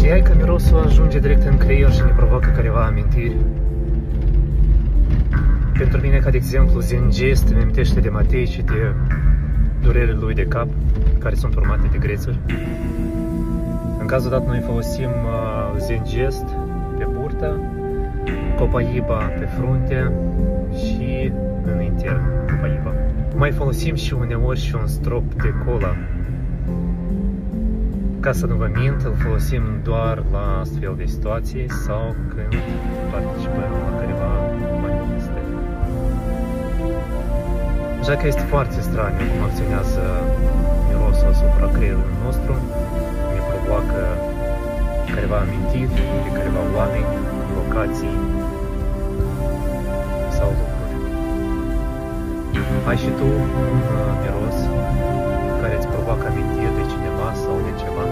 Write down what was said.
Știai că mirosul ajunge direct în creier și ne provoacă careva amintiri? Pentru mine, ca de exemplu, Zengest îmi amintește de Matei și de durerile lui de cap, care sunt urmate de grețuri. În cazul dat, noi folosim Zengest pe burtă, Copaiba pe frunte și în intern Copaiba. Mai folosim și uneori și un strop de cola. Ca să nu vă mint, îl folosim doar la astfel de situații sau când participăm la careva manifeste. Așa că este foarte straniu cum acționează mirosul asupra creierului nostru, ne provoacă careva amintiri de careva oameni, locații sau lucruri. Ai și tu un miros care îți provoacă amintiri de cineva sau de ceva?